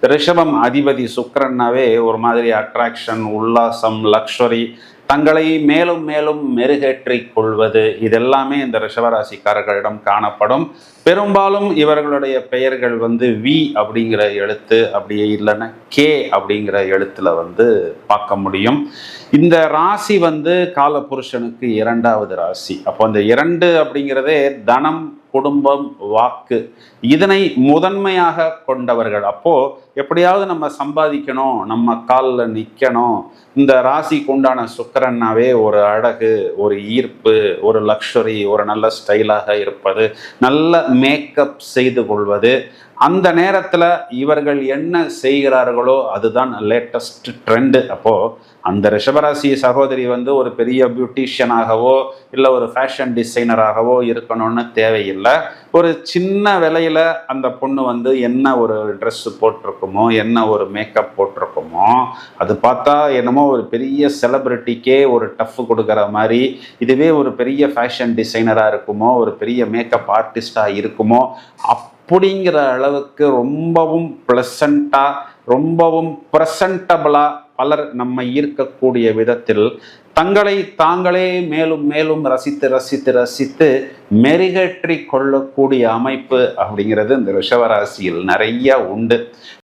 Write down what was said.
ரிஷபம் அதிபதி சுக்கிரன்னாவே ஒரு மாதிரி அட்ராக்ஷன், உல்லாசம், லக்ஸரி, தங்களை மேலும் மேலும் மெருகேற்றிக் கொள்வது, இதெல்லாமே இந்த ரிஷபராசிக்காரர்களிடம் காணப்படும். பெரும்பாலும் இவர்களுடைய பெயர்கள் வி அப்படிங்கிற எழுத்து, அப்படியே இல்லைன்னா கே அப்படிங்கிற எழுத்துல பார்க்க முடியும். இந்த ராசி காலபுருஷனுக்கு 2வது ராசி. அப்போ அந்த 2 அப்படிங்கிறதே தனம், குடும்பம், வாக்கு, இதனை முதன்மையாக கொண்டவர்கள். அப்போ எப்படியாவது நம்ம சம்பாதிக்கணும், நம்ம காலில் நிற்கணும். இந்த ராசிக்கு உண்டான சுக்கிரன்னாவே ஒரு அழகு, ஒரு ஈர்ப்பு, ஒரு லக்ஸரி, ஒரு நல்ல ஸ்டைலாக இருப்பது, நல்ல மேக்கப் செய்து கொள்வது. அந்த நேரத்தில் இவர்கள் என்ன செய்கிறார்களோ அதுதான் லேட்டஸ்ட் ட்ரெண்டு. அப்போது அந்த ரிஷபராசி சகோதரி ஒரு பெரிய பியூட்டிஷியனாகவோ இல்லை ஒரு ஃபேஷன் டிசைனராகவோ இருக்கணும்னு தேவையில்லை. ஒரு சின்ன விலையில் அந்த பொண்ணு என்ன ஒரு ட்ரெஸ் போட்டிருக்குமோ, என்ன ஒரு மேக்கப் போட்டிருக்குமோ, அது பார்த்தா என்னமோ ஒரு பெரிய செலிபிரிட்டிக்கே ஒரு டஃப் கொடுக்குற மாதிரி. இதுவே ஒரு பெரிய ஃபேஷன் டிசைனராக இருக்குமோ, ஒரு பெரிய மேக்கப் ஆர்டிஸ்டாக இருக்குமோ, அப்படிங்கிற அளவுக்கு ரொம்பவும் ப்ளசண்ட்டாக, ரொம்பவும் ப்ரெசன்டபிளாக பலர் நம்ம ஈர்க்கக்கூடிய விதத்தில் தங்களை தாங்களே மேலும் மேலும் ரசித்து ரசித்து ரசித்து மெருகேற்றி கொள்ளக்கூடிய அமைப்பு அப்படிங்கிறது இந்த ரிஷபராசியில் நிறைய உண்டு.